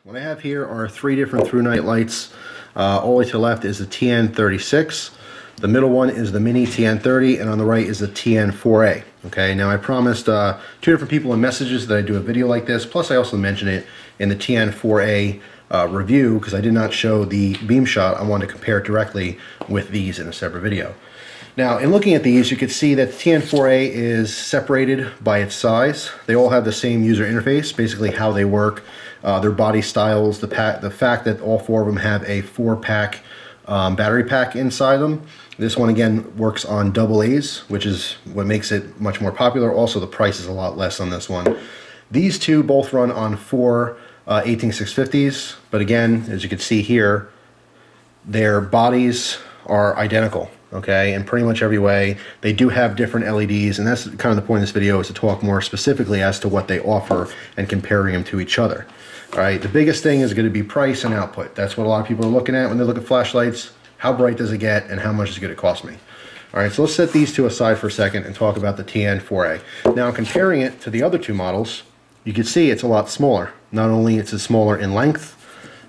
What I have here are three different Thrunite lights. All the way to the left is the TN36. The middle one is the mini TN30, and on the right is the TN4A. Okay, now I promised two different people in messages that I do a video like this, plus I also mentioned it in the TN4A review because I did not show the beam shot. I wanted to compare it directly with these in a separate video. Now, in looking at these, you can see that the TN4A is separated by its size. They all have the same user interface, basically how they work, their body styles, the fact that all four of them have a 4-pack battery pack inside them. This one, again, works on AA's, which is what makes it much more popular. Also, the price is a lot less on this one. These two both run on 4 18650s, but again, as you can see here, their bodies are identical. Okay, in pretty much every way. They do have different LEDs, and that's kind of the point of this video, is to talk more specifically as to what they offer and comparing them to each other. All right, the biggest thing is going to be price and output. That's what a lot of people are looking at when they look at flashlights. How bright does it get, and how much is it going to cost me? All right, so let's set these two aside for a second and talk about the TN4A. Now, comparing it to the other two models, you can see it's a lot smaller. Not only is it smaller in length,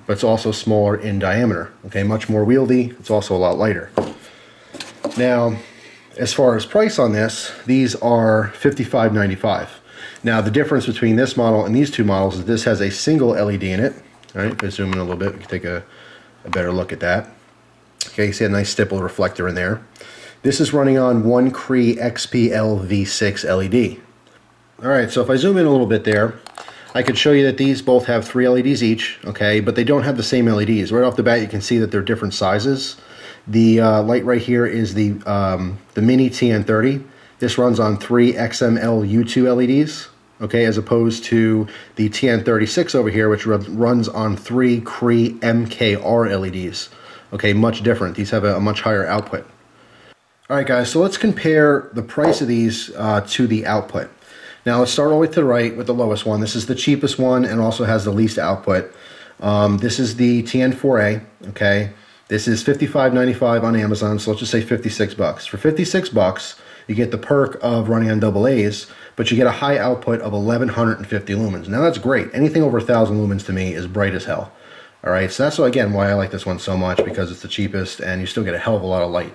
but it's also smaller in diameter. Okay, much more wieldy. It's also a lot lighter. Now, as far as price on this, these are $55.95. Now, the difference between this model and these two models is this has a single LED in it. All right, if I zoom in a little bit, we can take a better look at that. Okay, you see a nice stipple reflector in there. This is running on one Cree XPL V6 LED. All right, so if I zoom in a little bit there, I could show you that these both have 3 LEDs each, okay, but they don't have the same LEDs. Right off the bat, you can see that they're different sizes. The light right here is the mini TN30. This runs on 3 XML U2 LEDs, okay, as opposed to the TN36 over here, which runs on 3 Cree MKR LEDs. Okay, much different. These have a much higher output. All right, guys, so let's compare the price of these to the output. Now, let's start all the way to the right with the lowest one. This is the cheapest one and also has the least output. This is the TN4A, okay? This is $55.95 on Amazon, so let's just say 56 bucks. For 56 bucks, you get the perk of running on AA's, but you get a high output of 1150 lumens. Now that's great. Anything over 1,000 lumens to me is bright as hell. All right, so that's, again, why I like this one so much, because it's the cheapest and you still get a hell of a lot of light.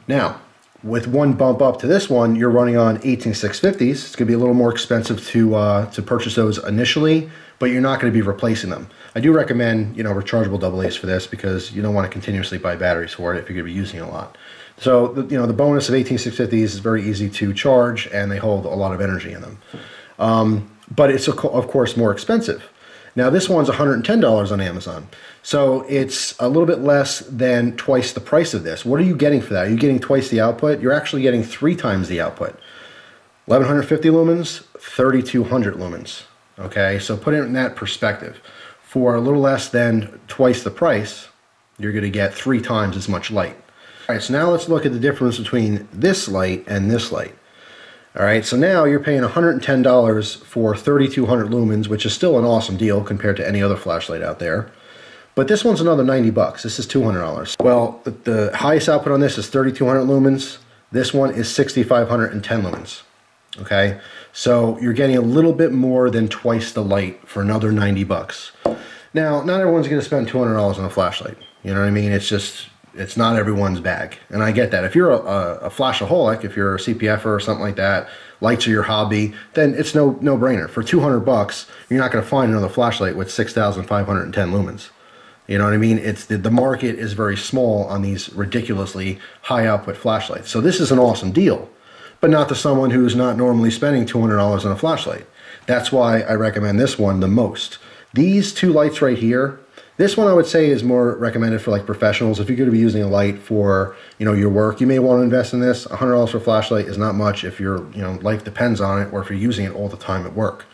Now, with one bump up to this one, you're running on 18650s. It's going to be a little more expensive to purchase those initially, but you're not going to be replacing them. I do recommend, rechargeable AA's for this because you don't want to continuously buy batteries for it if you're going to be using it a lot. So, the bonus of 18650s is very easy to charge, and they hold a lot of energy in them. But it's, of course, more expensive. Now, this one's $110 on Amazon. So it's a little bit less than twice the price of this. What are you getting for that? Are you getting twice the output? You're actually getting 3 times the output. 1150 lumens, 3200 lumens. Okay, so put it in that perspective. For a little less than twice the price, you're going to get 3 times as much light. All right, so now let's look at the difference between this light and this light. All right, so now you're paying $110 for 3200 lumens, which is still an awesome deal compared to any other flashlight out there. But this one's another 90 bucks. This is $200. Well, the highest output on this is 3200 lumens. This one is 6510 lumens. Okay, so you're getting a little bit more than twice the light for another 90 bucks. Now, not everyone's going to spend $200 on a flashlight. You know what I mean? It's not everyone's bag, and I get that. If you're a flashaholic, if you're a CPFer or something like that, lights are your hobby, then it's no brainer. For 200 bucks, you're not going to find another flashlight with 6510 lumens. You know what I mean? It's the market is very small on these ridiculously high output flashlights. So this is an awesome deal, but not to someone who's not normally spending $200 on a flashlight. That's why I recommend this one the most. These two lights right here, this one I would say is more recommended for like professionals. If you're going to be using a light for, your work, you may want to invest in this. $100 for a flashlight is not much if your, life depends on it or if you're using it all the time at work.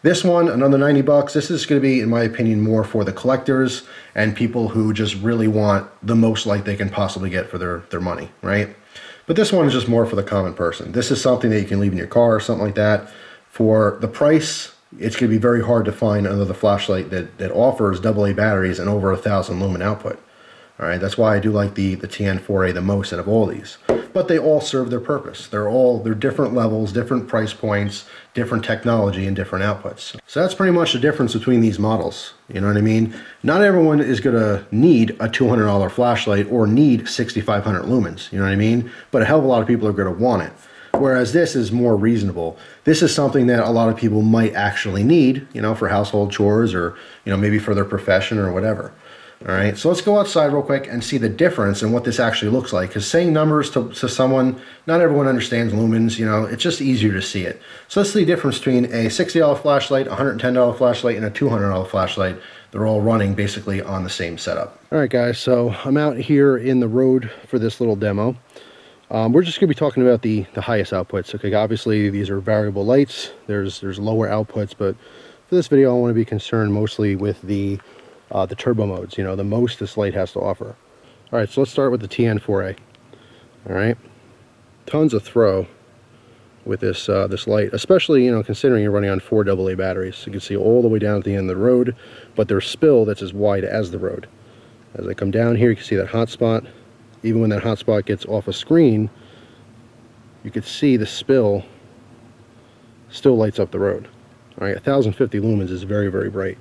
This one, another 90 bucks. This is going to be, in my opinion, more for the collectors and people who just really want the most light they can possibly get for their money, right? But this one is just more for the common person. This is something that you can leave in your car or something like that. For the price, it's going to be very hard to find another flashlight that offers AA batteries and over 1,000 lumen output. All right, that's why I do like the TN4A the most out of all these. but they all serve their purpose. They're different levels, different price points, different technology, and different outputs. So that's pretty much the difference between these models. You know what I mean? Not everyone is gonna need a $200 flashlight or need 6,500 lumens, you know what I mean? But a hell of a lot of people are gonna want it. Whereas this is more reasonable. This is something that a lot of people might actually need, you know, for household chores or, you know, maybe for their profession or whatever. All right, so let's go outside real quick and see the difference and what this actually looks like. Because saying numbers to someone, not everyone understands lumens, you know, it's just easier to see it. So let's see the difference between a $60 flashlight, a $110 flashlight, and a $200 flashlight. They're all running basically on the same setup. All right, guys, so I'm out here in the road for this little demo. We're just going to be talking about the highest outputs. Okay, obviously these are variable lights. There's lower outputs, but for this video I want to be concerned mostly with the turbo modes, you know, the most this light has to offer. All right, so let's start with the TN4A. All right, tons of throw with this light, especially, you know, considering you're running on 4 AA batteries. You can see all the way down at the end of the road, but there's spill that's as wide as the road. As I come down here, you can see that hot spot. Even when that hot spot gets off a screen, you can see the spill still lights up the road. All right, 1050 lumens is very, very bright.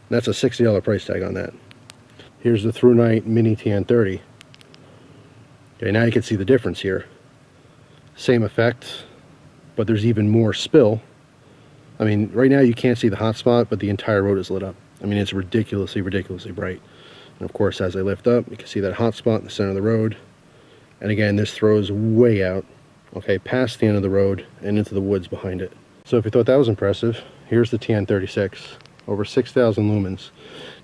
And that's a $60 price tag on that. Here's the Thrunite Mini TN30. Okay, now you can see the difference here. Same effect, but there's even more spill. I mean, right now you can't see the hot spot, but the entire road is lit up. I mean, it's ridiculously, ridiculously bright. And of course, as I lift up, you can see that hot spot in the center of the road. And again, this throws way out, okay, past the end of the road and into the woods behind it. So if you thought that was impressive, here's the TN36, over 6,000 lumens.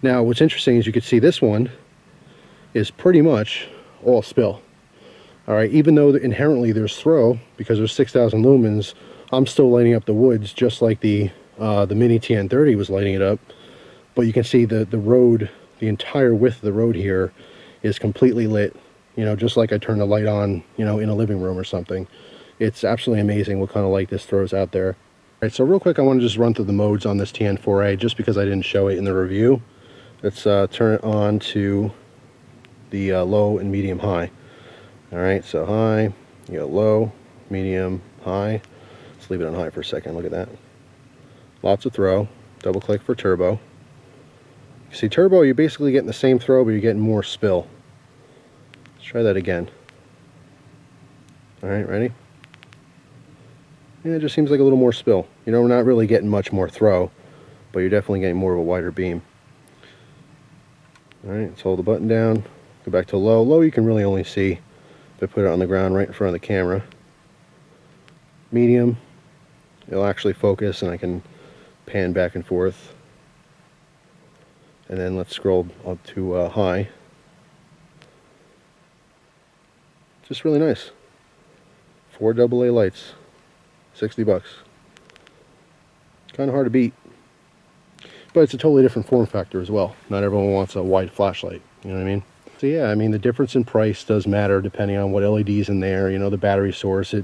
Now, what's interesting is you can see this one is pretty much all spill. All right, even though inherently there's throw, because there's 6,000 lumens, I'm still lighting up the woods just like the Mini TN30 was lighting it up. But you can see the road, the entire width of the road here is completely lit, you know, just like I turned the light on, you know, in a living room or something. It's absolutely amazing what kind of light this throws out there. All right, so real quick, I want to just run through the modes on this TN4A just because I didn't show it in the review. Let's turn it on to the low and medium high. All right, so high, you got low, medium, high. Let's leave it on high for a second. Look at that. Lots of throw. Double click for turbo. You see, turbo, you're basically getting the same throw, but you're getting more spill. Let's try that again. All right, ready? Yeah, it just seems like a little more spill. You know, we're not really getting much more throw, but you're definitely getting more of a wider beam. All right, let's hold the button down. Go back to low. Low, you can really only see if I put it on the ground right in front of the camera. Medium, it'll actually focus and I can pan back and forth. And then let's scroll up to high. Just really nice. 4 AA lights, 60 bucks. Kind of hard to beat. But it's a totally different form factor as well. Not everyone wants a wide flashlight, you know what I mean? So yeah, I mean, the difference in price does matter depending on what LED's in there, you know, the battery source.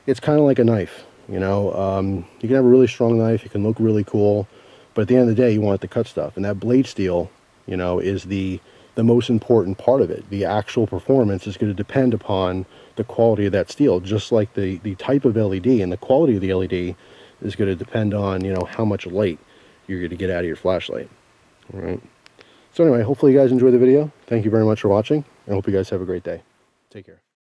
It's kind of like a knife, you know. You can have a really strong knife, it can look really cool, but at the end of the day, you want it to cut stuff. And that blade steel, you know, is the most important part of it. The actual performance is going to depend upon the quality of that steel, just like the type of LED and the quality of the LED is going to depend on, you know, how much light you're going to get out of your flashlight. All right. So anyway, hopefully you guys enjoyed the video. Thank you very much for watching. I hope you guys have a great day. Take care.